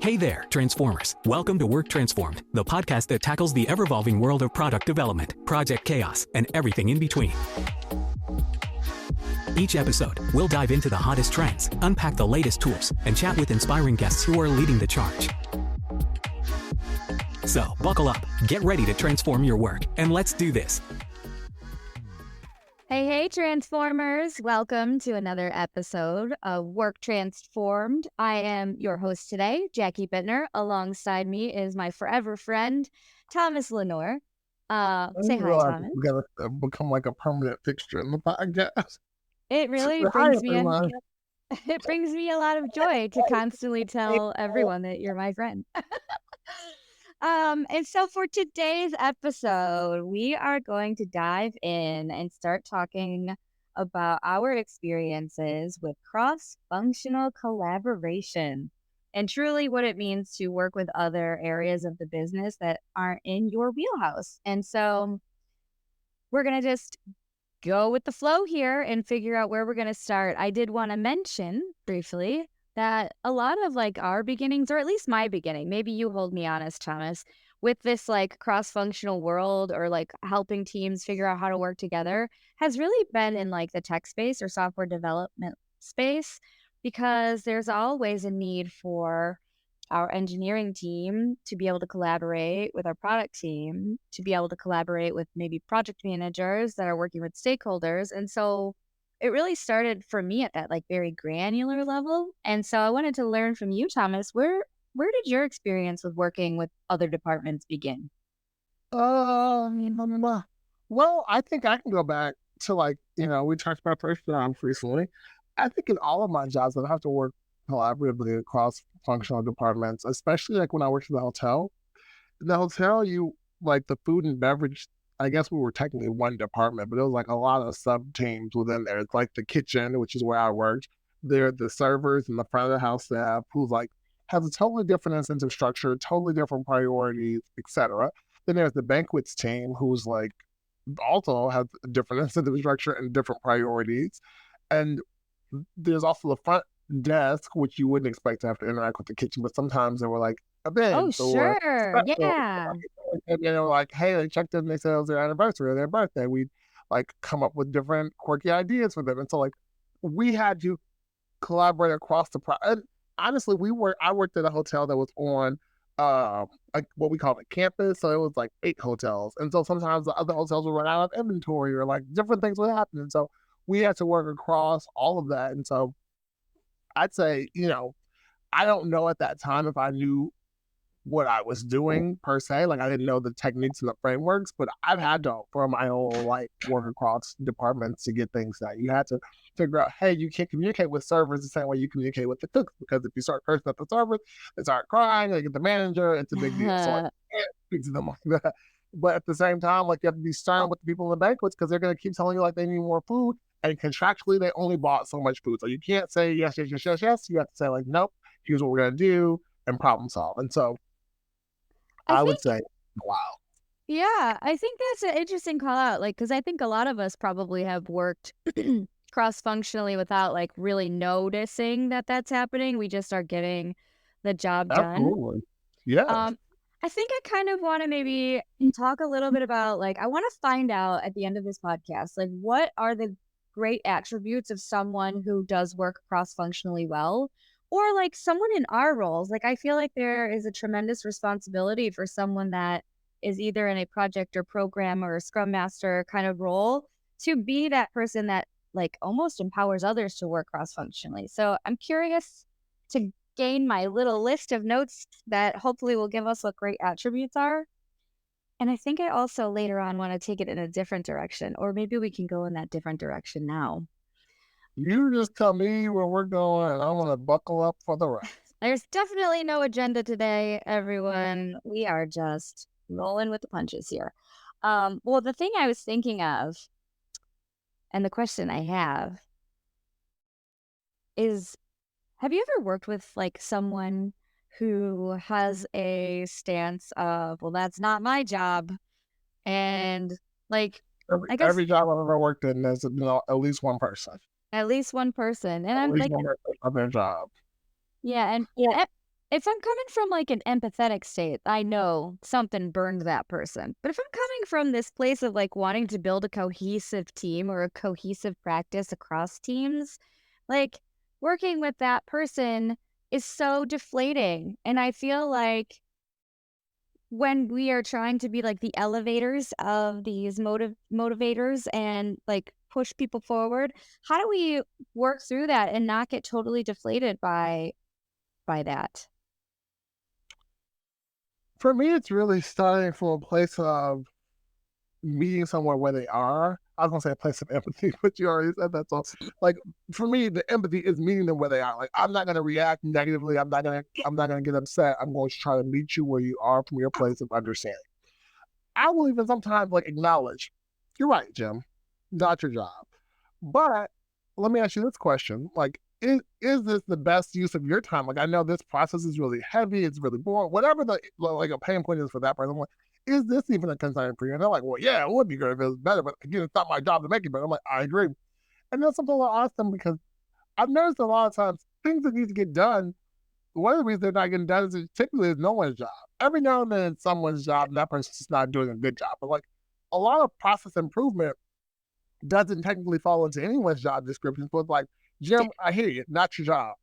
Hey there, Transformers. Welcome to Work Transformed, the podcast that tackles the ever-evolving world of product development, project chaos, and everything in between. Each episode, we'll dive into the hottest trends, unpack the latest tools, and chat with inspiring guests who are leading the charge. So, buckle up, get ready to transform your work, and let's do this. Hey, Transformers. Welcome to another episode of Work Transformed. I am your host today, Jackie Bittner. Alongside me is my forever friend, Thomas Lenore. Say hi, Thomas. We gotta become like a permanent fixture in the podcast. It really brings me it brings me a lot of joy to constantly tell everyone that you're my friend. And so for today's episode, we are going to dive in and start talking about our experiences with cross-functional collaboration and truly what it means to work with other areas of the business that aren't in your wheelhouse. And so we're going to just go with the flow here and figure out where we're going to start. I did want to mention briefly that a lot of like our beginnings, or at least my beginning, maybe you hold me honest, Thomas, with this like cross-functional world or like helping teams figure out how to work together has really been in like the tech space or software development space, because there's always a need for our engineering team to be able to collaborate with our product team, to be able to collaborate with maybe project managers that are working with stakeholders. And so it really started for me at that like very granular level. And so I wanted to learn from you, Thomas, where did your experience with working with other departments begin? Well, I think I can go back to we talked about first jobs recently. I think in all of my jobs, I have to work collaboratively across functional departments, especially like when I worked in the hotel. In the hotel, the food and beverage, I guess we were technically one department, but it was like a lot of sub teams within there. It's like the kitchen, which is where I worked. There are the servers and the front of the house staff who's like has a totally different incentive structure, totally different priorities, etc. Then there's the banquets team who's like also has a different incentive structure and different priorities. And there's also the front desk, which you wouldn't expect to have to interact with the kitchen, but sometimes they were like events sure. Yeah. And they were like, hey, they checked in, they said it was their anniversary or their birthday. We'd like come up with different quirky ideas for them. And so like we had to collaborate across and honestly, I worked at a hotel that was on like what we call a campus. So it was like 8 hotels. And so sometimes the other hotels would run out of inventory or like different things would happen. And so we had to work across all of that. And so I'd say, I don't know at that time if I knew what I was doing per se. Like I didn't know the techniques and the frameworks, but I've had to for my whole life work across departments to get things done. You had to figure out, hey, you can't communicate with servers the same way you communicate with the cooks, because if you start cursing at the servers, they start crying, they get the manager, it's a big deal. So I can't speak to them like that. But at the same time, like you have to be stern with the people in the banquets because they're going to keep telling you like they need more food. And contractually, they only bought so much food. So you can't say yes. You have to say like, nope, here's what we're going to do and problem solve. And so I would say, wow. Yeah, I think that's an interesting call out. Like, because I think a lot of us probably have worked cross-functionally without like really noticing that that's happening. We just are getting the job done. Absolutely. Yeah. I think I kind of want to maybe talk a little bit about like, I want to find out at the end of this podcast, like what are the great attributes of someone who does work cross-functionally well, or like someone in our roles. Like I feel like there is a tremendous responsibility for someone that is either in a project or program or a scrum master kind of role to be that person that like almost empowers others to work cross-functionally. So I'm curious to gain my little list of notes that hopefully will give us what great attributes are. And I think I also later on want to take it in a different direction, or maybe we can go in that different direction now. You just tell me where we're going, and I'm going to buckle up for the rest. There's definitely no agenda today, everyone. We are just rolling with the punches here. Well, the thing I was thinking of, and the question I have is, have you ever worked with like someone who has a stance of, well, that's not my job, and like every job I've ever worked in, there's at least one person. At least one person. And I'm like, on their job. Yeah, and if I'm coming from like an empathetic state, I know something burned that person. But if I'm coming from this place of like wanting to build a cohesive team or a cohesive practice across teams, like working with that person is so deflating. And I feel like when we are trying to be like the elevators of these motivators and like push people forward, how do we work through that and not get totally deflated by that? For me, it's really starting from a place of meeting someone where they are. I was gonna say a place of empathy, but you already said that. So, like for me, the empathy is meeting them where they are. Like I'm not gonna react negatively. I'm not gonna get upset. I'm going to try to meet you where you are from your place of understanding. I will even sometimes like acknowledge, you're right, Jim, not your job. But let me ask you this question: like, is this the best use of your time? Like, I know this process is really heavy, it's really boring, whatever the like a pain point is for that person. I'm like, is this even a concern for you? And they're like, well, yeah, it would be good if it was better, but again, it's not my job to make it better. I'm like, I agree. And then sometimes I ask them because I've noticed a lot of times things that need to get done. One of the reasons they're not getting done is typically it's no one's job. Every now and then it's someone's job, and that person's just not doing a good job. But like a lot of process improvement doesn't technically fall into anyone's job description. But like, Jim, I hear you, not your job.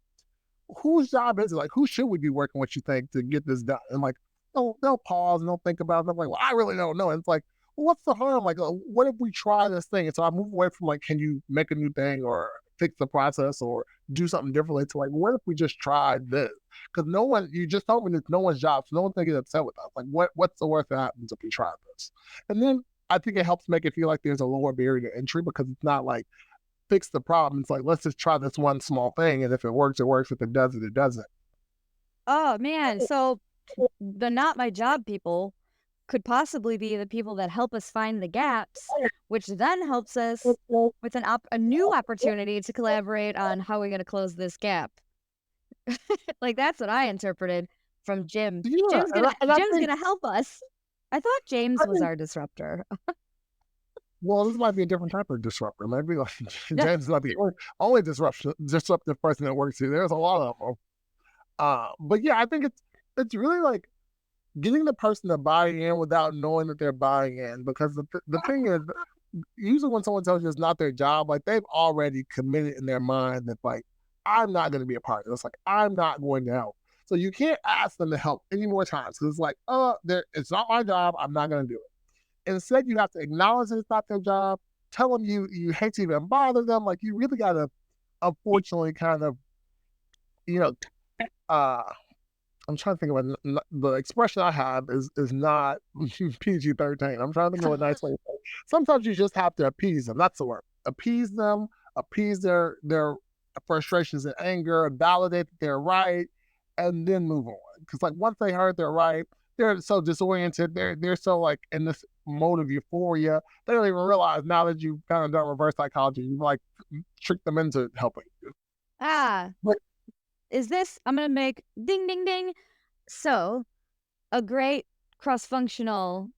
Whose job is it? Like, who should we be working with, you think, to get this done? And like, they'll pause and they'll think about it. I'm like, well, I really don't know. And it's like, well, what's the harm? Like, what if we try this thing? And so I move away from like, can you make a new thing or fix the process or do something differently to like, what if we just tried this? Because no one, you just told me it's no one's job, so no one's gonna get upset with us. Like, what's the worst that happens if we try this? And then I think it helps make it feel like there's a lower barrier to entry because it's not like fix the problem. It's like, let's just try this one small thing. And if it works, it works. If it doesn't, it doesn't. Oh man, so the not my job people could possibly be the people that help us find the gaps, which then helps us with a new opportunity to collaborate on how we're going to close this gap. Like that's what I interpreted from Jim. Yeah. Jim's gonna help us. I thought James was our disruptor. Well, this might be a different type of disruptor. Maybe like James is not the only disruptive person that works here. There's a lot of them. But yeah, I think it's really like getting the person to buy in without knowing that they're buying in. Because the thing is, usually when someone tells you it's not their job, like they've already committed in their mind that like, I'm not going to be a part of this. Like, I'm not going to help. So you can't ask them to help any more times because it's like, it's not my job. I'm not going to do it. Instead, you have to acknowledge that it's not their job. Tell them you hate to even bother them. Like, you really got to, unfortunately, kind of, you know, I'm trying to think of the expression I have is not PG-13. I'm trying to think of a nice way. Sometimes you just have to appease them. That's the word. Appease them, appease their frustrations and anger, validate that they're right, and then move on. Because like once they heard they're right, they're so disoriented. They're so like in this mode of euphoria. They don't even realize now that you've kind of done reverse psychology, you've like tricked them into helping you. But I'm going to make ding, ding, ding. So a great cross-functional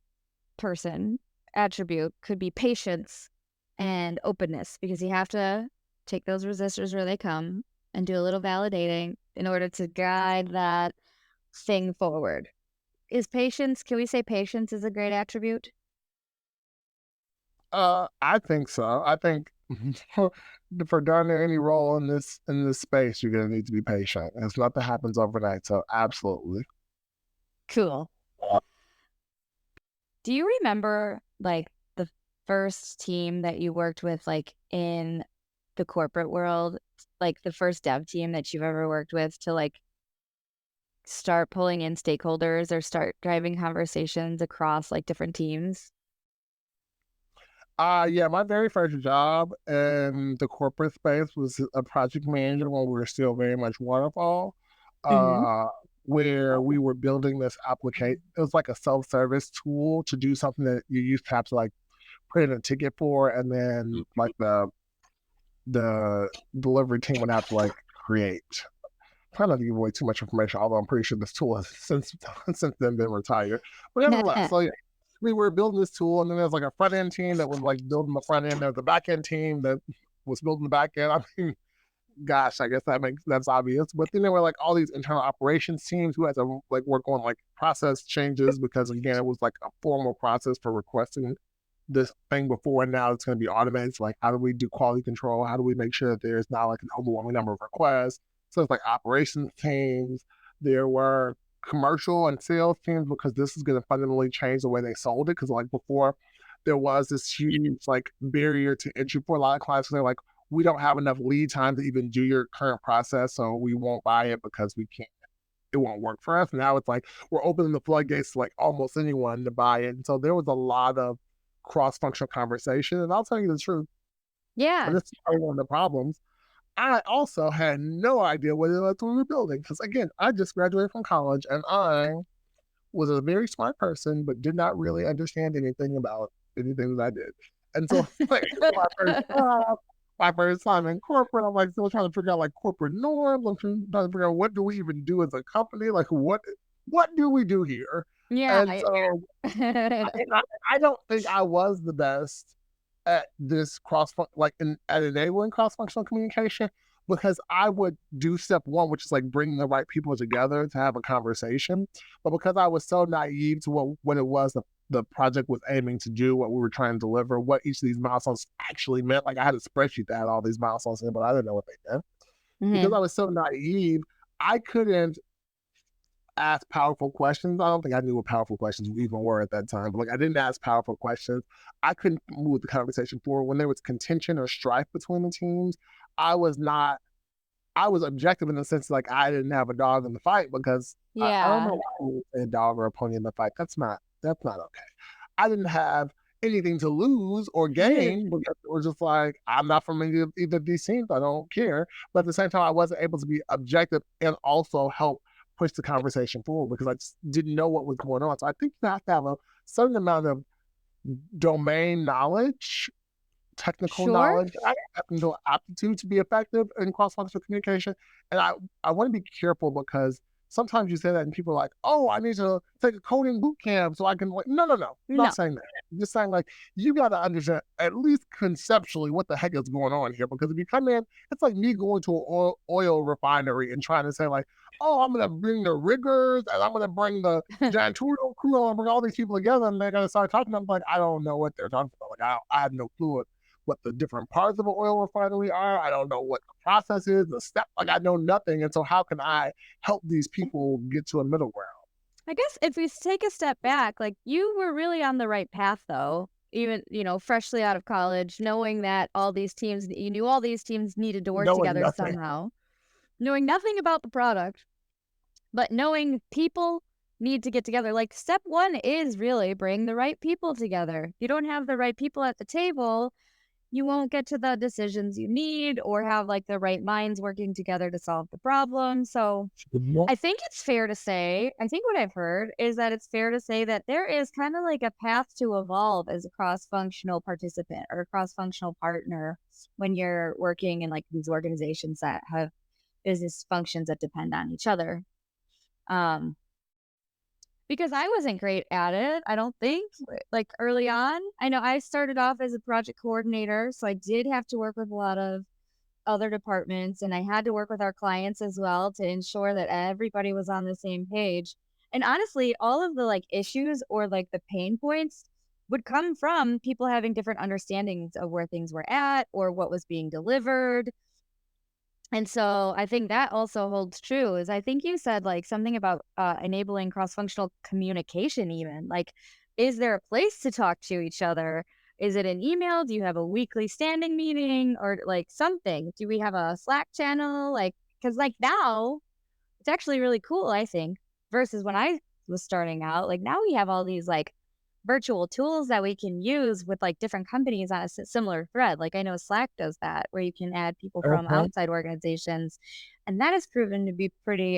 person attribute could be patience and openness, because you have to take those resistors where they come and do a little validating in order to guide that thing forward. Can we say patience is a great attribute? I think so. I think for darn near any role in this space, you're gonna need to be patient. It's nothing happens overnight. So absolutely. Cool. Do you remember like the first team that you worked with, like in the corporate world, like the first dev team that you've ever worked with to like start pulling in stakeholders or start driving conversations across like different teams? Yeah, my very first job in the corporate space was a project manager when we were still very much waterfall, Mm-hmm. where we were building this application. It was like a self-service tool to do something that you used to have to like put in a ticket for, and then like the delivery team would have to like create. I'm trying not to give away too much information, although I'm pretty sure this tool has since then been retired. But nevertheless, so yeah, we were building this tool, and then there's like a front end team that was like building the front end. There's a back end team that was building the back end. I mean, gosh, I guess that's obvious. But then there were like all these internal operations teams who had to like work on like process changes because again, it was like a formal process for requesting this thing before, and now it's going to be automated. So like, how do we do quality control? How do we make sure that there's not like an overwhelming number of requests? So it's like operations teams. There were commercial and sales teams because this is going to fundamentally change the way they sold it. Because like before, there was this huge like barrier to entry for a lot of clients. So they're like, we don't have enough lead time to even do your current process, so we won't buy it because we can't. It won't work for us. Now it's like we're opening the floodgates to like almost anyone to buy it. And so there was a lot of cross-functional conversation. And I'll tell you the truth, Yeah. and this is probably one of the problems. I also had no idea what it was we were building because again, I just graduated from college and I was a very smart person, but did not really understand anything about anything that I did. And so like my first job, my first time in corporate, I'm like still trying to figure out like corporate norms. I'm trying to figure out what do we even do as a company? Like what do we do here? Yeah. And so I don't think I was the best at this at enabling cross-functional communication because I would do step one, which is like bringing the right people together to have a conversation. But because I was so naive to what it was the project was aiming to do, what we were trying to deliver, what each of these milestones actually meant. Like I had a spreadsheet that had all these milestones in, but I didn't know what they meant. Because I was so naive, I couldn't ask powerful questions. I don't think I knew what powerful questions even were at that time, but like I didn't ask powerful questions. I couldn't move the conversation forward. When there was contention or strife between the teams, I was not, I was objective in the sense like I didn't have a dog in the fight because I don't know why we would say a dog or a pony in the fight. That's not okay. I didn't have anything to lose or gain because it was just like, I'm not from either of these teams. I don't care. But at the same time, I wasn't able to be objective and also help push the conversation forward because I just didn't know what was going on. So I think you have to have a certain amount of domain knowledge, technical knowledge, technical aptitude to be effective in cross-functional communication. And I want to be careful because sometimes you say that and people are like, oh, I need to take a coding boot camp so I can like, no. Not saying that. I'm just saying like, you got to understand at least conceptually what the heck is going on here. Because if you come in, it's like me going to an oil refinery and trying to say like, oh, I'm going to bring the riggers and I'm going to bring the janitorial crew. I'm going to bring all these people together and they're going to start talking. I'm like, I don't know what they're talking about. Like, I have no clue what the different parts of an oil refinery are. I don't know what the process is, the step, like I know nothing. And so how can I help these people get to a middle ground? I guess if we take a step back, like you were really on the right path though, even, freshly out of college, knowing that you knew all these teams needed to work together somehow, knowing nothing about the product, but knowing people need to get together. Like step one is really bring the right people together. If you don't have the right people at the table, you won't get to the decisions you need or have like the right minds working together to solve the problem. So I think it's fair to say, I think what I've heard is that it's fair to say that there is kind of like a path to evolve as a cross-functional participant or a cross-functional partner when you're working in like these organizations that have business functions that depend on each other. Because I wasn't great at it, I don't think, like early on. I know I started off as a project coordinator, so I did have to work with a lot of other departments, and I had to work with our clients as well to ensure that everybody was on the same page. And honestly, all of the like issues or like the pain points would come from people having different understandings of where things were at or what was being delivered. And so I think that also holds true is I think you said like something about enabling cross-functional communication even. Like, is there a place to talk to each other? Is it an email? Do you have a weekly standing meeting or like something? Do we have a Slack channel? Like, because like now it's actually really cool, I think, versus when I was starting out. Like now we have all these like virtual tools that we can use with like different companies on a similar thread. Like I know Slack does that where you can add people from outside organizations. And that has proven to be pretty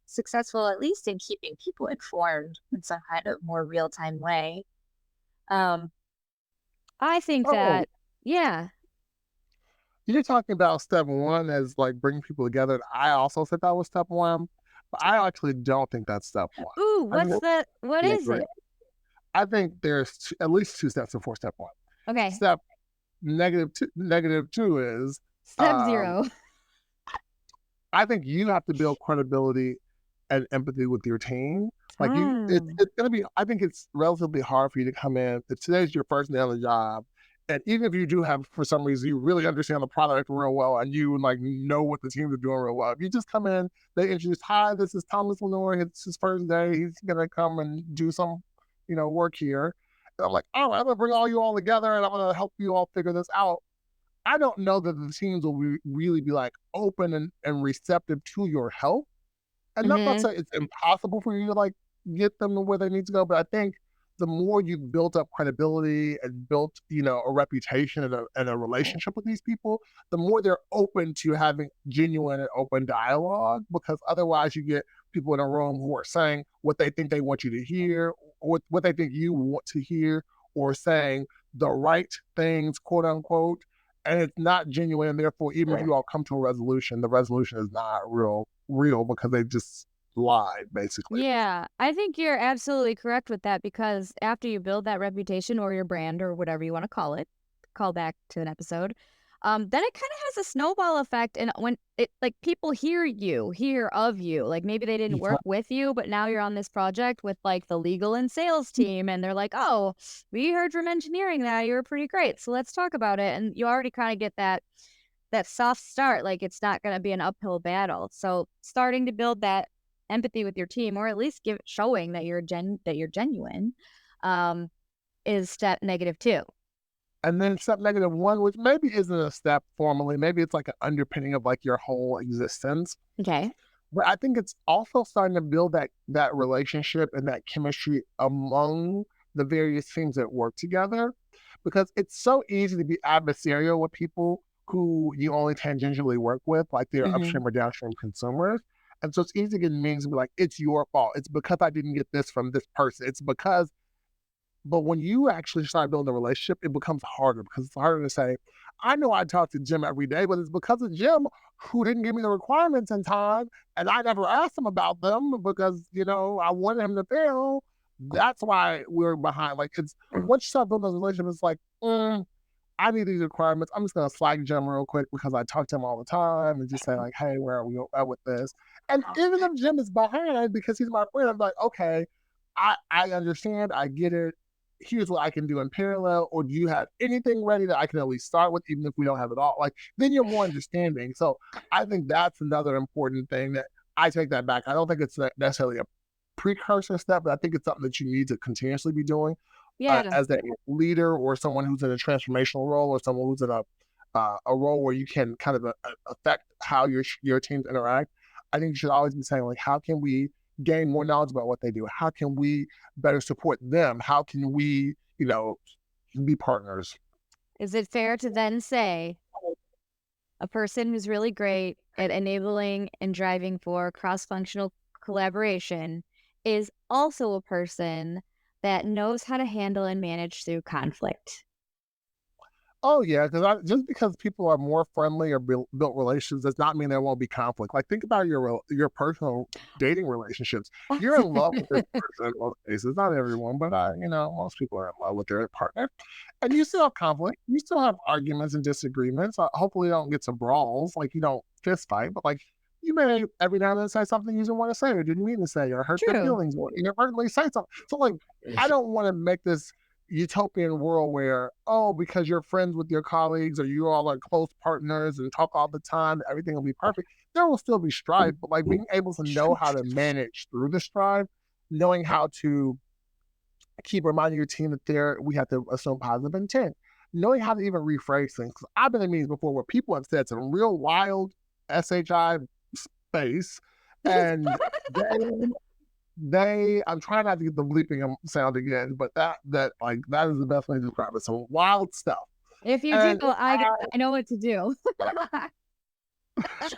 successful, at least in keeping people informed in some kind of more real-time way. I think that, yeah. You're talking about step one as like bringing people together. I also said that was step one, but I actually don't think that's step one. Ooh, what's that? What is it? I think there's at least 2 steps before step one. Okay. Step negative two is step 0. I think you have to build credibility and empathy with your team. Like Mm. it's gonna be. I think it's relatively hard for you to come in if today's your first day on the job, and even if you do have, for some reason, you really understand the product real well, and you like know what the teams are doing real well. If you just come in, they introduce, "Hi, this is Thomas Lenore. It's his first day. He's gonna come and do some, work here." And I'm like, "All right, I'm gonna bring all you all together, and I'm gonna help you all figure this out." I don't know that the teams will really be like open and receptive to your help. And that's not Mm-hmm. saying it's impossible for you to like get them to where they need to go, but I think the more you've built up credibility and built, a reputation and a relationship with these people, the more they're open to having genuine and open dialogue. Because otherwise, you get people in a room who are saying what they think they want you to hear, or what they think you want to hear, or saying the right things, quote unquote, and it's not genuine. And therefore, even if you all come to a resolution, the resolution is not real because they just lied, basically. Yeah, I think you're absolutely correct with that because after you build that reputation or your brand or whatever you want to call it, call back to an episode, then it kind of has a snowball effect. And when it like people hear of you, like maybe they didn't Yeah. work with you, but now you're on this project with like the legal and sales team, and they're like, "Oh, we heard from engineering that you were pretty great, so let's talk about it." And you already kind of get that soft start, like it's not going to be an uphill battle. So starting to build that empathy with your team, or at least showing that you're genuine, um, is step negative two. And then step negative one, which maybe isn't a step formally, maybe it's like an underpinning of like your whole existence. Okay. But I think it's also starting to build that relationship and that chemistry among the various teams that work together, because it's so easy to be adversarial with people who you only tangentially work with, like their Hmm. upstream or downstream consumers. And so it's easy to get meetings and be like, "It's your fault. It's because I didn't get this from this person. It's because." But when you actually start building a relationship, it becomes harder because it's harder to say, "I know I talk to Jim every day, but it's because of Jim who didn't give me the requirements in time, and I never asked him about them because, I wanted him to fail. That's why we're behind." Like, it's once you start building those relationships, it's like, I need these requirements. I'm just gonna Slack Jim real quick because I talk to him all the time and just say like, "Hey, where are we at with this?" And even if Jim is behind because he's my friend, I'm like, "Okay, I understand. I get it. Here's what I can do in parallel. Or do you have anything ready that I can at least start with, even if we don't have it all?" Like, then you're more understanding. So I think that's another important thing that I take that back. I don't think it's necessarily a precursor step, but I think it's something that you need to continuously be doing Yeah. as a leader or someone who's in a transformational role or someone who's in a role where you can kind of affect how your teams interact. I think you should always be saying like, how can we gain more knowledge about what they do? How can we better support them? How can we, be partners? Is it fair to then say a person who's really great at enabling and driving for cross-functional collaboration is also a person that knows how to handle and manage through conflict? Oh yeah, because just because people are more friendly or built relations does not mean there won't be conflict. Like think about your personal dating relationships. You're in love with this person in most cases, not everyone, but most people are in love with their partner, and you still have conflict. You still have arguments and disagreements. Hopefully, you don't get to brawls. Like you don't fist fight, but like you may every now and then say something you didn't want to say or didn't mean to say or hurt their True. feelings or inadvertently say something. So like I don't want to make this utopian world where, oh, because you're friends with your colleagues or you all are close partners and talk all the time, everything will be perfect. There will still be strife, but like being able to know how to manage through the strife, knowing how to keep reminding your team that we have to assume positive intent, knowing how to even rephrase things. 'Cause I've been in meetings before where people have said some real wild SHI space, and I'm trying not to get the bleeping sound again, but that is the best way to describe it. Some wild stuff. If you do, And I know what to do.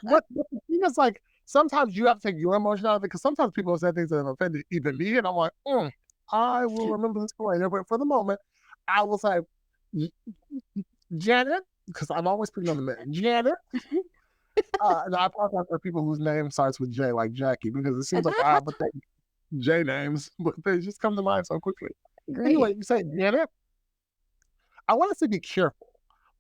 what the thing is, like, sometimes you have to take your emotion out of it because sometimes people say things that have offended even me, and I'm like, I will remember this for later. But for the moment, I will say, Janet, because I'm always putting on the man, Janet. And I apologize for people whose name starts with J, like Jackie, because it seems like I have J names, but they just come to mind so quickly. Great. Anyway, you say, Janet, I want us to be careful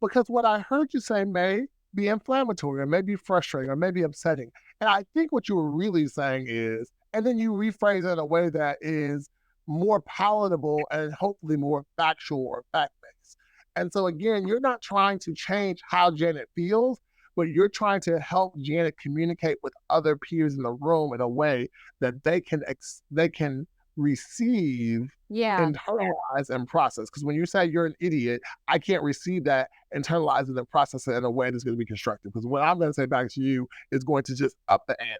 because what I heard you say, May, be inflammatory or maybe frustrating or maybe upsetting. And I think what you were really saying is, and then you rephrase it in a way that is more palatable and hopefully more factual or fact-based. And so again, you're not trying to change how Janet feels, but you're trying to help Janet communicate with other peers in the room in a way that they can receive, Yeah. internalize, and process. Because when you say you're an idiot, I can't receive that, internalize it, and process it in a way that's going to be constructive. Because what I'm going to say back to you is going to just up the ante.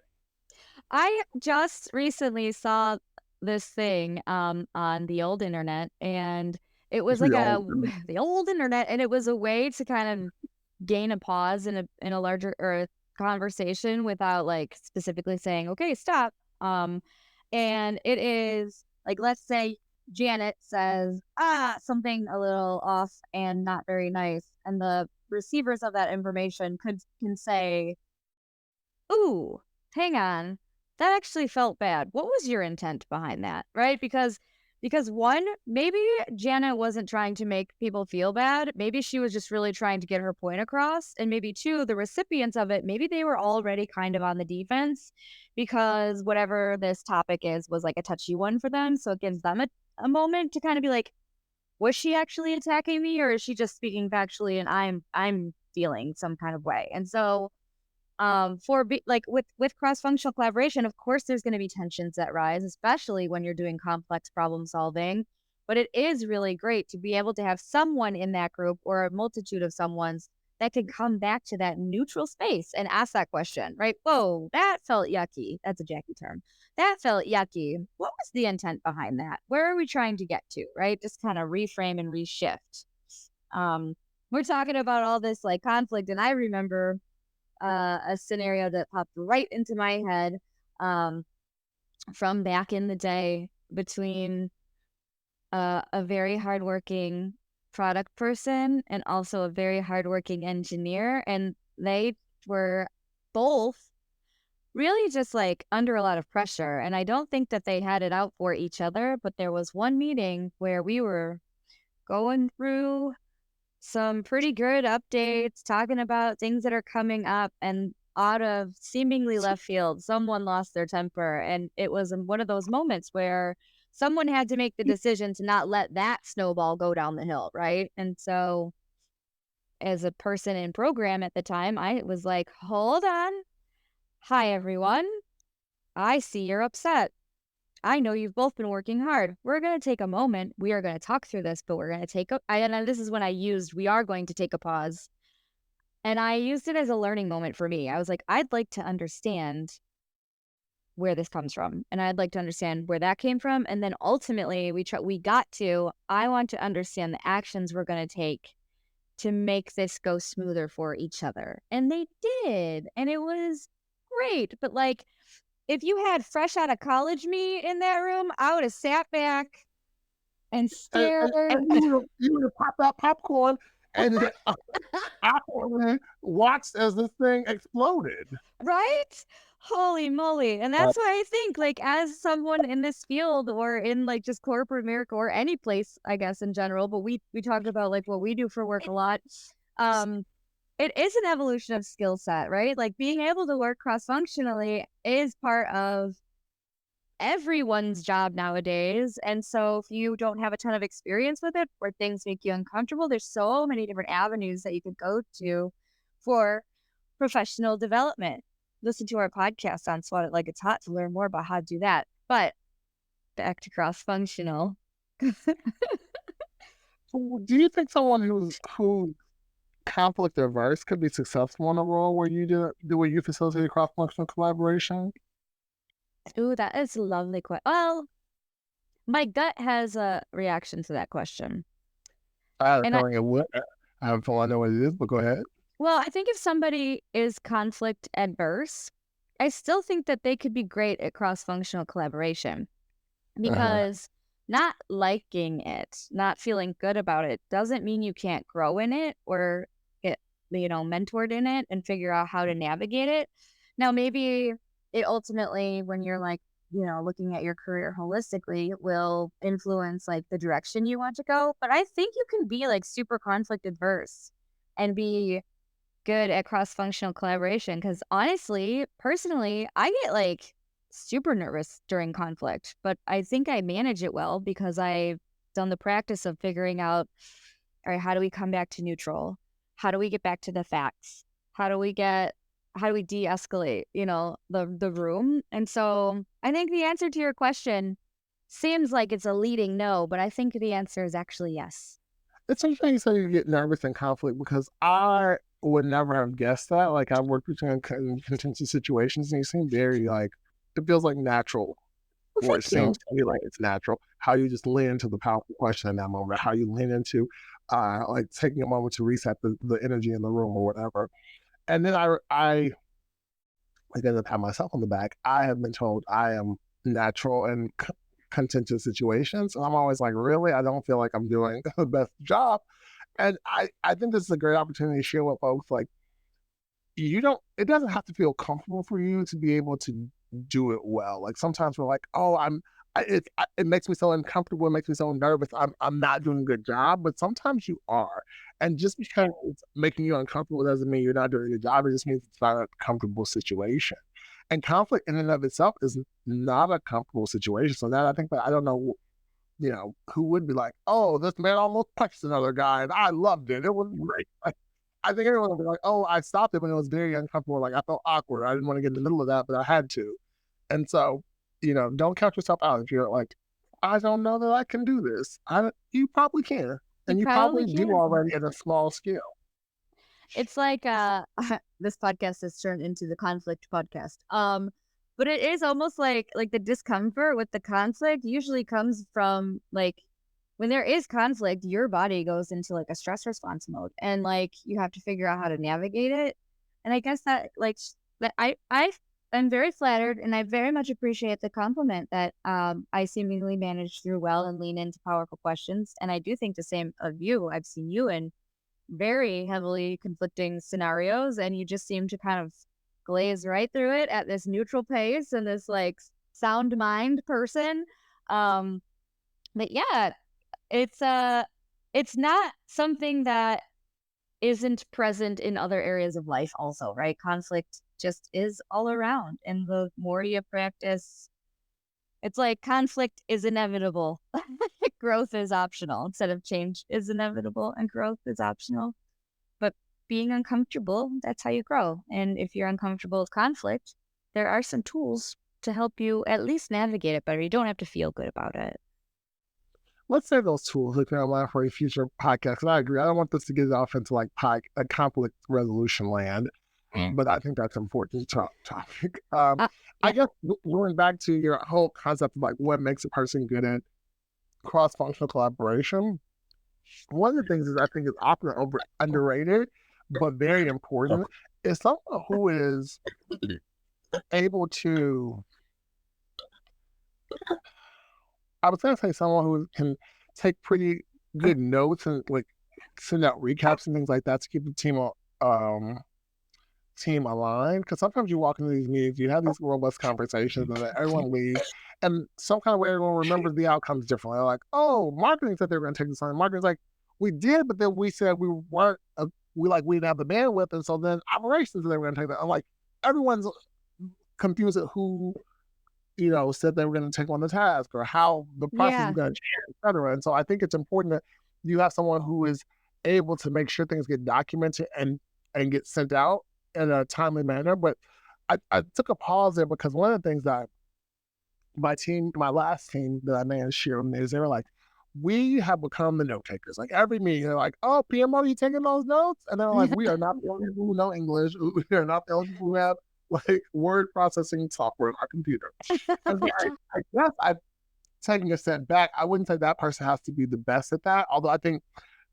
I just recently saw this thing on the old internet, and it was like the old internet, and it was a way to kind of gain a pause in a larger or conversation without like specifically saying, okay, stop. And it is like, let's say Janet says something a little off and not very nice, and the receivers of that information can say, ooh, hang on, that actually felt bad. What was your intent behind that? Right? Because one, maybe Jana wasn't trying to make people feel bad. Maybe she was just really trying to get her point across. And maybe two, the recipients of it, maybe they were already kind of on the defense because whatever this topic is was like a touchy one for them. So it gives them a moment to kind of be like, was she actually attacking me, or is she just speaking factually and I'm feeling some kind of way? And so like with cross-functional collaboration, of course there's going to be tensions that rise, especially when you're doing complex problem solving, but it is really great to be able to have someone in that group or a multitude of someone's that can come back to that neutral space and ask that question, right? Whoa, that felt yucky. That's a Jackie term. That felt yucky. What was the intent behind that? Where are we trying to get to, right? Just kind of reframe and reshift. We're talking about all this like conflict, and I remember a scenario that popped right into my head from back in the day between a very hardworking product person and also a very hardworking engineer. And they were both really just like under a lot of pressure. And I don't think that they had it out for each other, but there was one meeting where we were going through some pretty good updates, talking about things that are coming up, and out of seemingly left field, someone lost their temper. And it was one of those moments where someone had to make the decision to not let that snowball go down the hill, right? And so as a person in program at the time, I was like, hold on. Hi, everyone. I see you're upset. I know you've both been working hard. We're going to take a moment. We are going to talk through this, but we're going to and this is when I used, we are going to take a pause. And I used it as a learning moment for me. I was like, I'd like to understand where this comes from. And I'd like to understand where that came from. And then ultimately we got to, I want to understand the actions we're going to take to make this go smoother for each other. And they did. And it was great. But like, if you had fresh out of college me in that room, I would have sat back and stared. And you would have popped that popcorn and awkwardly watched as this thing exploded. Right? Holy moly. And that's why I think, like, as someone in this field or in like just corporate America or any place, I guess, in general, but we talk about like what we do for work a lot. It is an evolution of skill set, right? Like being able to work cross-functionally is part of everyone's job nowadays. And so if you don't have a ton of experience with it or things make you uncomfortable, there's so many different avenues that you could go to for professional development. Listen to our podcast on Swat It Like It's Hot to learn more about how to do that. But back to cross-functional. Do you think someone who's conflict averse could be successful in a role where you facilitate cross-functional collaboration? Ooh, that is a lovely question. Well, my gut has a reaction to that question. I have no idea what. I have no idea what it is, but go ahead. Well, I think if somebody is conflict adverse, I still think that they could be great at cross-functional collaboration because not liking it, not feeling good about it doesn't mean you can't grow in it or get, mentored in it and figure out how to navigate it. Now, maybe it ultimately, when you're like, looking at your career holistically, will influence like the direction you want to go. But I think you can be like super conflict adverse and be good at cross-functional collaboration because honestly, personally, I get like super nervous during conflict, but I think I manage it well because I've done the practice of figuring out, all right, how do we come back to neutral? How do we get back to the facts? How do we de-escalate, the room? And so I think the answer to your question seems like it's a leading no, but I think the answer is actually yes. It's interesting you say you get nervous in conflict because I would never have guessed that. Like I've worked with you in contentious situations and you seem very like, it feels like natural. Well, Or it thank you. seems to me like it's natural. How you just lean into the powerful question in that moment, how you lean into like taking a moment to reset the energy in the room or whatever. And then I again to pat myself on the back, I have been told I am natural in contentious situations. And I'm always like, really? I don't feel like I'm doing the best job. And I think this is a great opportunity to share with folks like it doesn't have to feel comfortable for you to be able to do it well. Like sometimes we're like, oh, it makes me so uncomfortable. It makes me so nervous. I'm not doing a good job, but sometimes you are. And just because it's making you uncomfortable doesn't mean you're not doing a good job. It just means it's not a comfortable situation. And conflict in and of itself is not a comfortable situation. So now I think that I don't know, who would be like, oh, this man almost punched another guy and I loved it. It was great. I think everyone would be like, oh, I stopped it when it was very uncomfortable. Like I felt awkward. I didn't want to get in the middle of that, but I had to. And so, don't count yourself out if you're like, I don't know that I can do this. You probably can. You And you probably probably do can. already at a small scale. It's like this podcast has turned into the conflict podcast. But it is almost like the discomfort with the conflict usually comes from like when there is conflict, your body goes into like a stress response mode and like you have to figure out how to navigate it. And I guess that that I'm very flattered and I very much appreciate the compliment that I seemingly managed through well and lean into powerful questions. And I do think the same of you. I've seen you in very heavily conflicting scenarios and you just seem to kind of glaze right through it at this neutral pace and this like sound mind person. But yeah, it's not something that isn't present in other areas of life also, right? Conflict just is all around. And the more you practice, it's like conflict is inevitable. Growth is optional instead of change is inevitable and growth is optional. But being uncomfortable, that's how you grow. And if you're uncomfortable with conflict, there are some tools to help you at least navigate it better. You don't have to feel good about it. Let's save those tools if you don't mind for a future podcast. Because I agree. I don't want this to get off into like a conflict resolution land. But I think that's an important topic. Yeah. I guess going back to your whole concept of like what makes a person good at cross-functional collaboration, one of the things is I think is often underrated, but very important, is someone who is able to, I was going to say someone who can take pretty good notes and like send out recaps and things like that to keep the team aligned. Because sometimes you walk into these meetings, you have these robust conversations, and then everyone leaves, and some kind of way everyone remembers the outcomes differently. They're like, "Oh, marketing said they were going to take this on." Marketing's like, "We did, but then we said we weren't. We didn't have the bandwidth, and so then operations said they were going to take that." I'm like, everyone's confused at who said they were going to take on the task or how the process is going to change, et cetera. And so I think it's important that you have someone who is able to make sure things get documented and get sent out in a timely manner. But I took a pause there because one of the things that my last team that I managed shared with me is they were like, we have become the note takers. Like every meeting, they're like, "Oh, PMO, you taking those notes?" And they're like, "We are not the only people who know English. We are not the only people who have like word processing software on our computer." And so I guess I'm taking a step back. I wouldn't say that person has to be the best at that. Although I think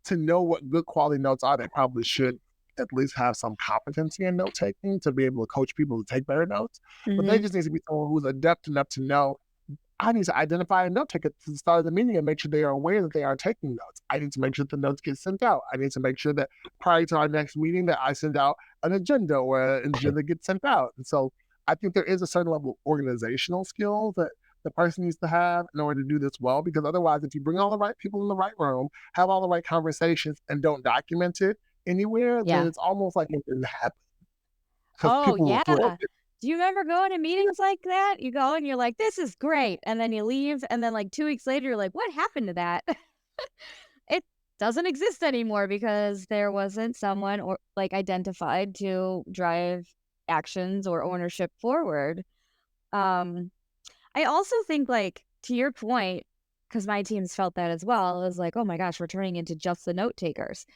to know what good quality notes are, they probably should at least have some competency in note taking to be able to coach people to take better notes. But they just need to be someone who's adept enough to know, I need to identify a note taker at the start of the meeting and make sure they are aware that they are taking notes. I need to make sure the notes get sent out. I need to make sure that prior to our next meeting that I send out an agenda or an agenda gets sent out. And so I think there is a certain level of organizational skill that the person needs to have in order to do this well, because otherwise if you bring all the right people in the right room, have all the right conversations and don't document it, anywhere, Yeah. then it's almost like it didn't happen. Because Oh, people will yeah. throw it. Do you remember going to meetings like that? You go and you're like, this is great. And then you leave. And then like 2 weeks later, you're like, what happened to that? It doesn't exist anymore because there wasn't someone or like identified to drive actions or ownership forward. Um, I also think like to your point, because my teams felt that as well, it was like, oh my gosh, we're turning into just the note takers.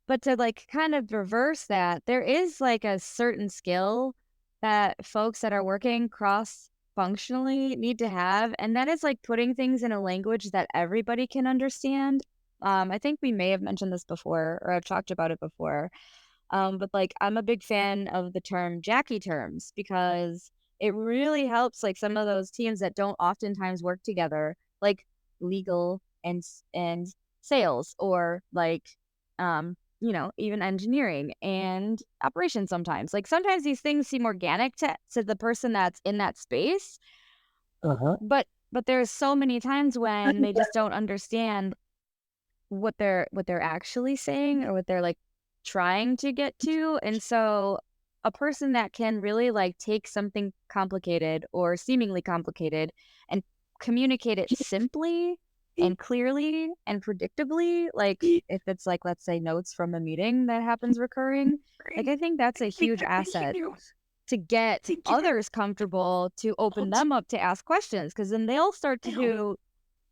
But to like kind of reverse that, there is like a certain skill that folks that are working cross functionally need to have. And that is like putting things in a language that everybody can understand. I think we may have mentioned this before or I've talked about it before. But like I'm a big fan of the term Jackie terms because it really helps like some of those teams that don't oftentimes work together, like legal and sales or like even engineering and operations sometimes. Like sometimes these things seem organic to the person that's in that space, Uh-huh. but there's so many times when they just don't understand what they're actually saying or what they're like trying to get to. And so a person that can really like take something complicated or seemingly complicated and communicate it simply and clearly and predictably, like if it's like, let's say notes from a meeting that happens recurring, like I think that's a huge asset to get others comfortable to open them up to ask questions because then they'll start to do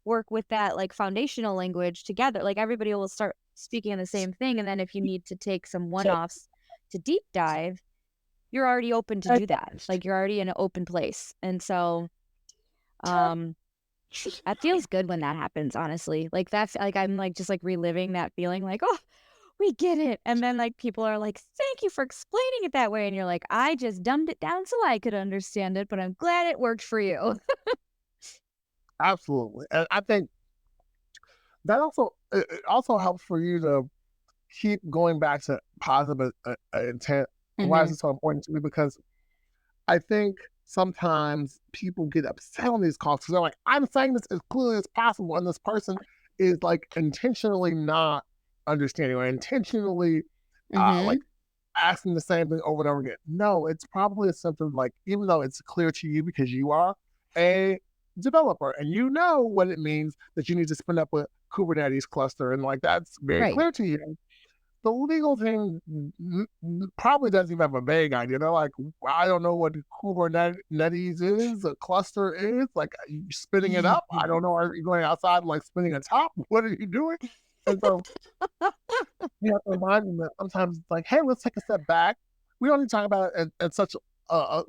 work with that like foundational language together. Like everybody will start speaking on the same thing. And then if you need to take some one-offs to deep dive, you're already open to do that. Like you're already in an open place. And so that feels good when that happens, honestly. Like that's like I'm like just like reliving that feeling like, oh, we get it. And then like people are like, thank you for explaining it that way. And you're like, I just dumbed it down so I could understand it, but I'm glad it worked for you. Absolutely. And I think that it also helps for you to keep going back to positive intent. Why is Mm-hmm. it so important to me? Because I think sometimes people get upset on these calls because they're like, I'm saying this as clearly as possible. And this person is like intentionally not understanding or intentionally Mm-hmm. like asking the same thing over and over again. No, it's probably a symptom like, even though it's clear to you because you are a developer and you know what it means that you need to spin up a Kubernetes cluster and like that's very Right. clear to you. The legal thing probably doesn't even have a vague idea. They're like, I don't know what Kubernetes is, a cluster is. Like, are you spinning it up? I don't know. Are you going outside and like spinning a top? What are you doing? And so you have to remind them that sometimes it's like, hey, let's take a step back. We don't need to talk about it at such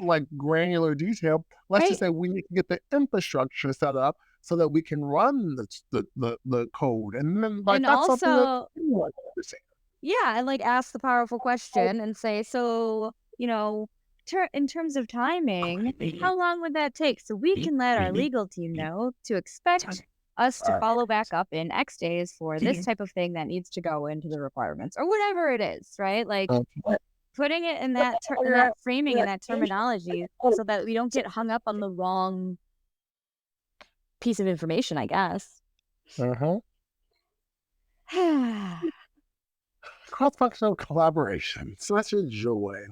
like granular detail. Let's just Right. say we need to get the infrastructure set up so that we can run the code. And then like And that's something that also, anyone can understand. yeah, and like ask the powerful question and say, so, in terms of timing, how long would that take? So we can let our legal team know to expect us to follow back up in X days for this type of thing that needs to go into the requirements or whatever it is, right? Like putting it in that framing and that terminology so that we don't get hung up on the wrong piece of information, I guess. Uh-huh. It Cross-functional collaboration, such a joy.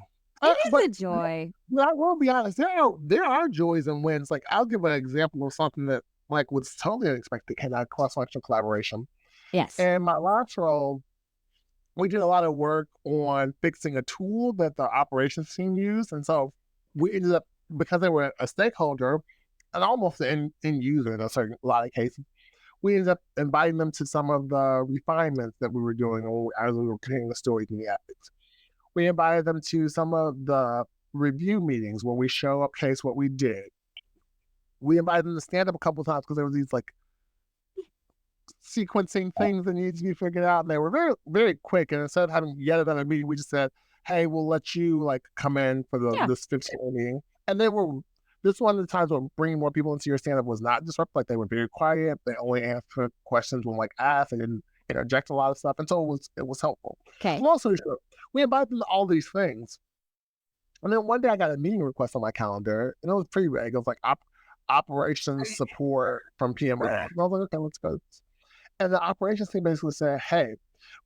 is But a joy. I will be honest, there are joys and wins. Like I'll give an example of something that like was totally unexpected came out of cross-functional collaboration. Yes. And my last role, we did a lot of work on fixing a tool that the operations team used. And so we ended up, because they were a stakeholder and almost an end user in a lot of cases, we ended up inviting them to some of the refinements that we were doing as we were creating the stories and the ethics. We invited them to some of the review meetings where we showcase what we did. We invited them to stand up a couple of times because there were these like sequencing things that needed to be figured out. And they were very, very quick. And instead of having yet another meeting, we just said, hey, we'll let you like come in for Yeah. this 15 meeting. And this one of the times where bringing more people into your stand-up was not disruptive. Like they were very quiet. They only answered questions when like asked. They didn't interject a lot of stuff. And so it was helpful. Okay. Long story short, we invited them to all these things. And then one day I got a meeting request on my calendar and it was pretty vague. It was like operations support from PMO. And I was like, okay, let's go. And the operations team basically said, hey,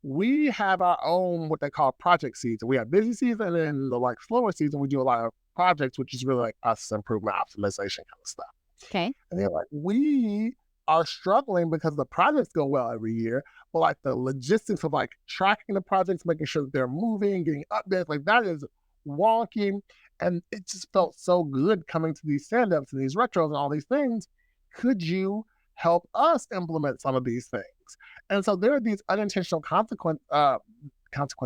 We have our own what they call project season. We have busy season, and then the like slower season, we do a lot of projects, which is really like us improvement, optimization kind of stuff. Okay. And they're like, we are struggling because the projects go well every year, but like the logistics of like tracking the projects, making sure that they're moving, getting updates, like that is wonky. And it just felt so good coming to these stand-ups and these retros and all these things. Could you help us implement some of these things? And so there are these unintentional consequences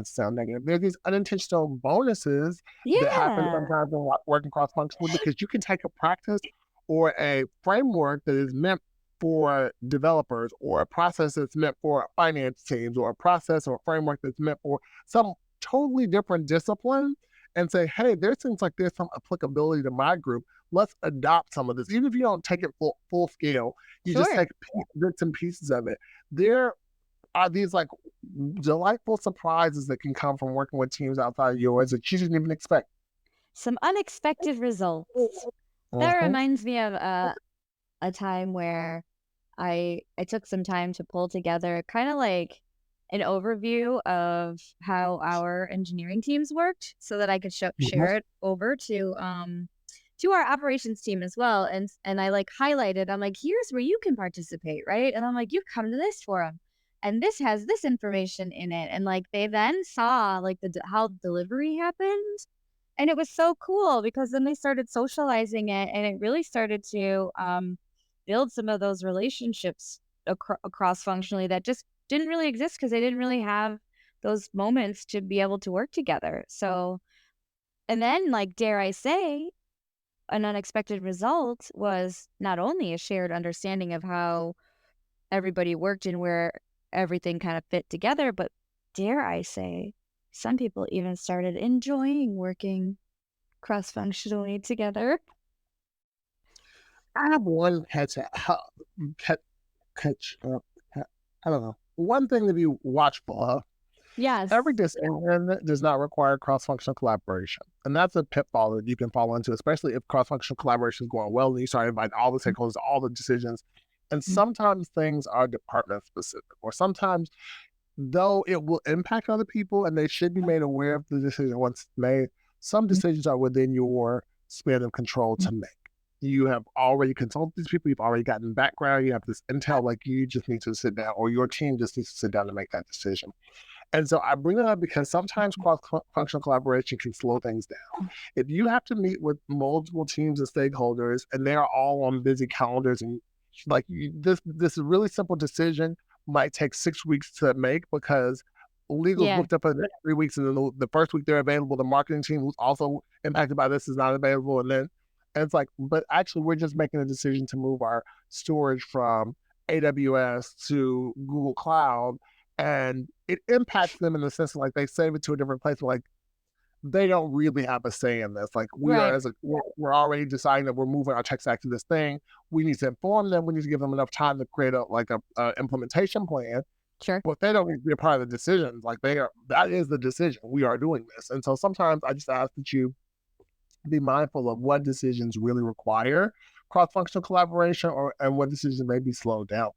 sound negative. There are these unintentional bonuses that happen Yeah. sometimes when working cross-functionally, because you can take a practice or a framework that is meant for developers, or a process that's meant for finance teams, or a process or a framework that's meant for some totally different discipline, and say, hey, there seems like there's some applicability to my group. Let's adopt some of this. Even if you don't take it full scale, you just Sure. take bits and pieces of it. There are these like delightful surprises that can come from working with teams outside of yours that you didn't even expect. Some unexpected results. That Mhm. reminds me of a time where I took some time to pull together kind of like an overview of how our engineering teams worked so that I could Mhm. share it over to our operations team as well. And I like highlighted, I'm like, here's where you can participate, right? And I'm like, you come to this forum and this has this information in it. And like they then saw like how delivery happened. And it was so cool because then they started socializing it and it really started to build some of those relationships across functionally that just didn't really exist because they didn't really have those moments to be able to work together. So, and then, like, dare I say, an unexpected result was not only a shared understanding of how everybody worked and where everything kind of fit together, but dare I say, some people even started enjoying working cross functionally together. I have one catch, catch, I don't know. One thing to be watchful of. Every Yes. decision does not require cross-functional collaboration. And that's a pitfall that you can fall into, especially if cross-functional collaboration is going well and you start inviting all the stakeholders, all the decisions. And Mhm. sometimes things are department specific, or sometimes, though it will impact other people and they should be made aware of the decision once it's made, some decisions are within your span of control to make. You have already consulted these people, you've already gotten background, you have this intel, like you just need to sit down, or your team just needs to sit down and make that decision. And so I bring that up because sometimes cross-functional collaboration can slow things down. If you have to meet with multiple teams of stakeholders and they are all on busy calendars, and like this really simple decision might take 6 weeks to make because legal's Yeah. booked up for the next 3 weeks, and then the first week they're available, the marketing team who's also impacted by this is not available, and it's like, but actually we're just making a decision to move our storage from AWS to Google Cloud, and it impacts them in the sense of like they save it to a different place, but like they don't really have a say in this. Like we are Right. as a we're already deciding that we're moving our tech stack to this thing. We need to inform them. We need to give them enough time to create a implementation plan. Sure. But they don't need to be a part of the decisions. Like that is the decision. We are doing this, and so sometimes I just ask that you be mindful of what decisions really require cross-functional collaboration, and what decisions may be slowed down.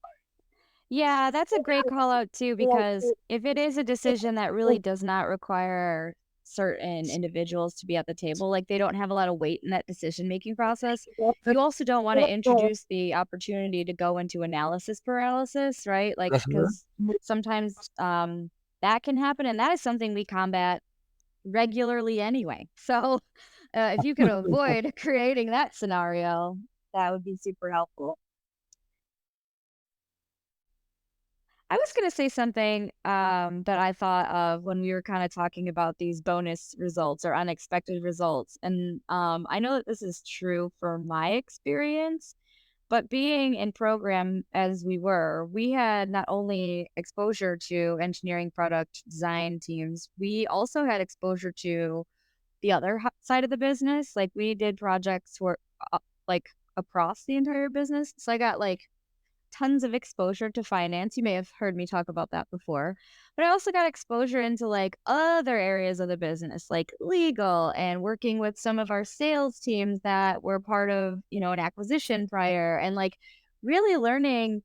Yeah, that's a great call out too, because if it is a decision that really does not require certain individuals to be at the table, like they don't have a lot of weight in that decision making process, you also don't want to introduce the opportunity to go into analysis paralysis, right? Like, because sometimes that can happen, and that is something we combat regularly anyway. So, if you could avoid creating that scenario, that would be super helpful. I was gonna say something, that I thought of when we were kinda talking about these bonus results or unexpected results, and, I know that this is true for my experience, but being in program as we were, we had not only exposure to engineering product design teams, we also had exposure to the other side of the business, like, we did projects for, like, across the entire business, so I got, like, tons of exposure to finance. You may have heard me talk about that before. But I also got exposure into like other areas of the business, like legal and working with some of our sales teams that were part of, an acquisition prior and like really learning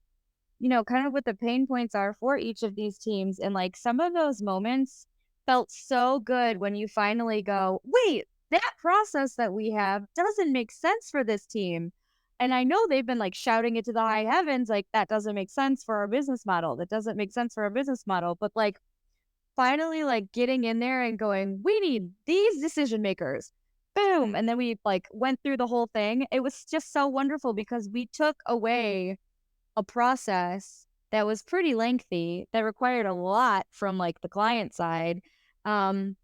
kind of what the pain points are for each of these teams. And like some of those moments felt so good when you finally go, wait, that process that we have doesn't make sense for this team. And I know they've been like shouting it to the high heavens, like that doesn't make sense for our business model. That doesn't make sense for our business model. But like finally like getting in there and going, we need these decision makers. Boom. And then we like went through the whole thing. It was just so wonderful because we took away a process that was pretty lengthy, that required a lot from like the client side. Um,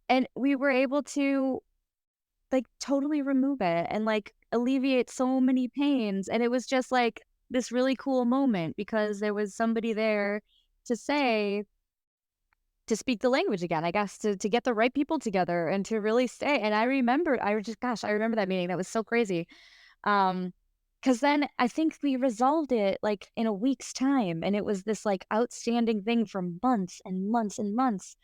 and we were able to like totally remove it and like alleviate so many pains. And it was just like this really cool moment because there was somebody there to say, to speak the language again, I guess, to get the right people together and to really stay. And I remember that meeting. That was so crazy. Because then I think we resolved it like in a week's time. And it was this like outstanding thing for months and months and months.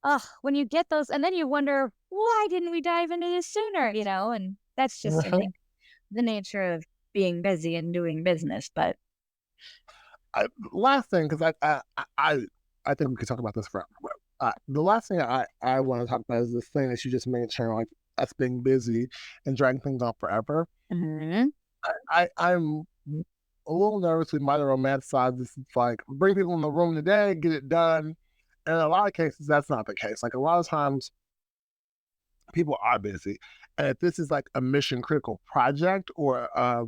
Ugh, when you get those, and then you wonder, why didn't we dive into this sooner? And that's just, I think, the nature of being busy and doing business. But last thing, because I think we could talk about this forever. The last thing I want to talk about is this thing that you just mentioned, like us being busy and dragging things on forever. mhm. I'm a little nervous. We might have romanticized this. It's like bring people in the room today, get it done. And in a lot of cases, that's not the case. Like a lot of times, people are busy, and if this is like a mission critical project or a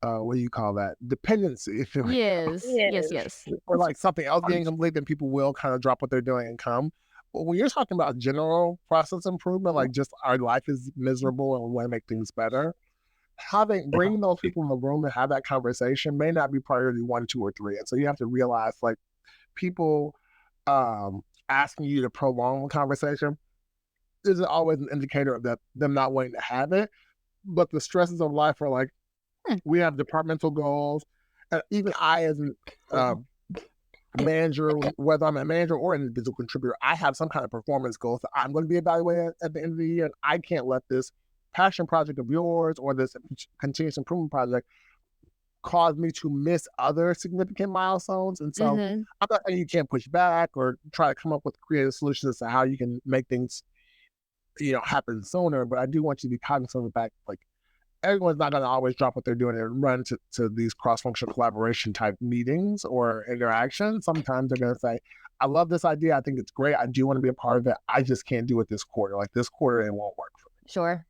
what do you call that? Dependency, if you like, Yes. or like something else getting complete, then people will kind of drop what they're doing and come. But when you're talking about general process improvement, like just our life is miserable and we want to make things better, bringing those people in the room and have that conversation may not be priority 1, 2, or 3. And so you have to realize like people asking you to prolong the conversation isn't always an indicator of them not wanting to have it. But the stresses of life are like, we have departmental goals. And even I, as a manager, whether I'm a manager or an individual contributor, I have some kind of performance goals that I'm going to be evaluated at the end of the year. And I can't let this passion project of yours or this continuous improvement project cause me to miss other significant milestones. And so Mhm. I'm not saying you can't push back or try to come up with creative solutions as to how you can make things, happen sooner. But I do want you to be cognizant of the fact, like, everyone's not going to always drop what they're doing and run to these cross-functional collaboration type meetings or interactions. Sometimes they're going to say, I love this idea. I think it's great. I do want to be a part of it. I just can't do it this quarter. Like this quarter, it won't work for me. Sure.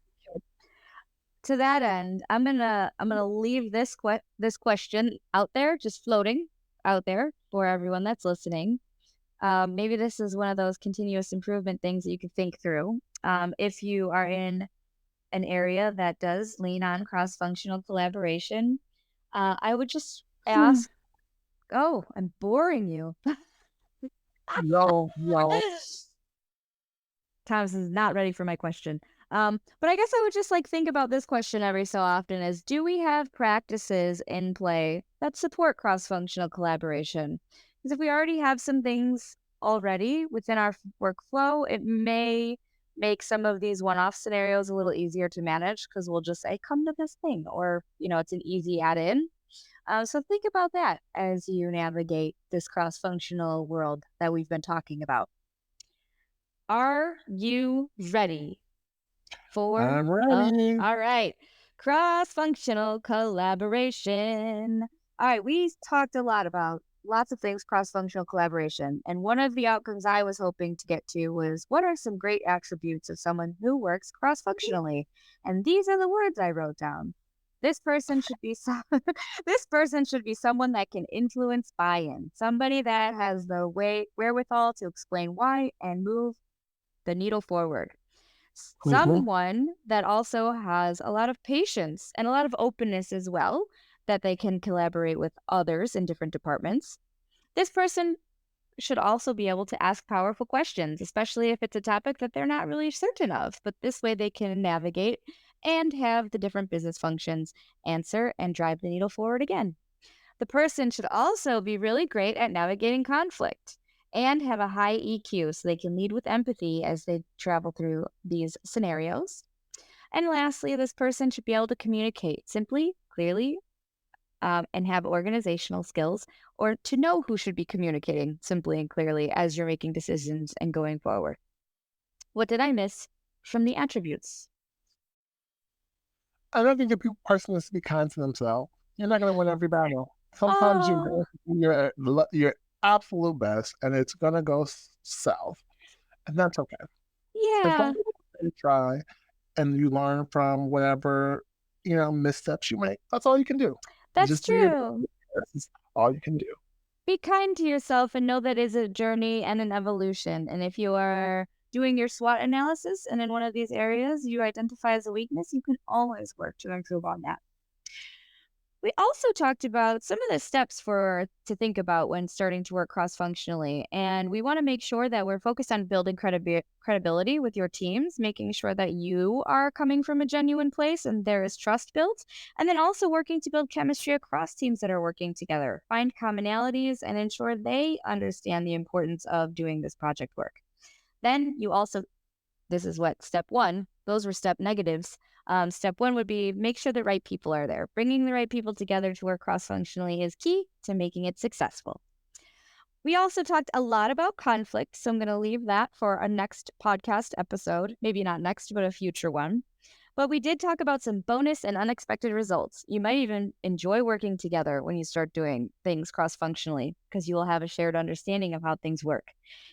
To that end, I'm gonna leave this question out there, just floating out there for everyone that's listening. Maybe this is one of those continuous improvement things that you can think through. If you are in an area that does lean on cross-functional collaboration, I would just ask, oh, I'm boring you. No. Thomas is not ready for my question. But I guess I would just like think about this question every so often as, do we have practices in play that support cross-functional collaboration? Because if we already have some things already within our workflow, it may make some of these one-off scenarios a little easier to manage because we'll just say, come to this thing, or, it's an easy add-in. So think about that as you navigate this cross-functional world that we've been talking about. Are you ready for? I'm ready. All right. Cross-functional collaboration. All right. We talked a lot about lots of things cross-functional collaboration. And one of the outcomes I was hoping to get to was, what are some great attributes of someone who works cross-functionally? And these are the words I wrote down. This person should be someone that can influence buy-in, somebody that has the wherewithal to explain why and move the needle forward. Someone that also has a lot of patience and a lot of openness as well, that they can collaborate with others in different departments. This person should also be able to ask powerful questions, especially if it's a topic that they're not really certain of. But this way they can navigate and have the different business functions answer and drive the needle forward again. The person should also be really great at navigating conflict and have a high EQ so they can lead with empathy as they travel through these scenarios. And lastly, this person should be able to communicate simply, clearly, and have organizational skills, or to know who should be communicating simply and clearly as you're making decisions and going forward. What did I miss from the attributes? I don't think a person has to be kind to themselves. You're not going to win every battle. Sometimes you're going to do your absolute best, and it's going to go south, and that's okay. As long as you try and you learn from whatever, missteps you make, that's all you can do. That's true. That's all you can do. Be kind to yourself and know that is a journey and an evolution. And if you are doing your SWOT analysis and in one of these areas you identify as a weakness, you can always work to improve on that. We also talked about some of the steps to think about when starting to work cross-functionally. And we want to make sure that we're focused on building credibility with your teams, making sure that you are coming from a genuine place and there is trust built. And then also working to build chemistry across teams that are working together, find commonalities, and ensure they understand the importance of doing this project work. Then this is what step one, those were step negatives. Step one would be make sure the right people are there. Bringing the right people together to work cross-functionally is key to making it successful. We also talked a lot about conflict, so I'm going to leave that for a next podcast episode. Maybe not next, but a future one. But we did talk about some bonus and unexpected results. You might even enjoy working together when you start doing things cross-functionally because you will have a shared understanding of how things work.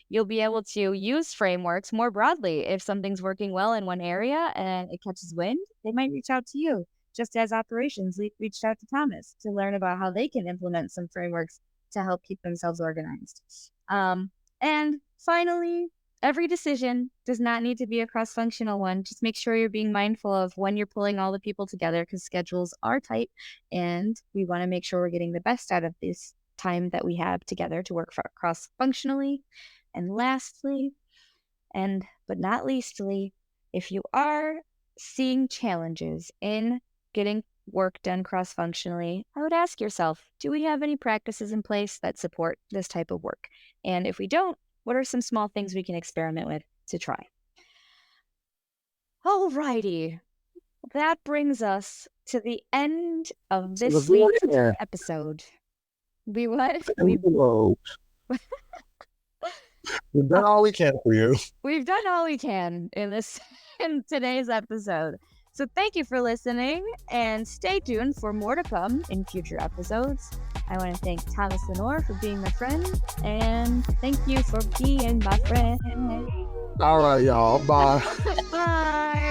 You'll be able to use frameworks more broadly. If something's working well in one area and it catches wind, they might reach out to you, just as operations reached out to Thomas to learn about how they can implement some frameworks to help keep themselves organized. And finally, every decision does not need to be a cross-functional one. Just make sure you're being mindful of when you're pulling all the people together because schedules are tight and we want to make sure we're getting the best out of this time that we have together to work cross-functionally. And lastly, but not leastly, if you are seeing challenges in getting work done cross-functionally, I would ask yourself, do we have any practices in place that support this type of work? And if we don't, what are some small things we can experiment with to try? Alrighty. That brings us to the end of this week's episode. We've done all we can for you. We've done all we can in today's episode. So thank you for listening and stay tuned for more to come in future episodes. I want to thank Thomas Lenore for being my friend and thank you for being my friend. All right, y'all. Bye. Bye.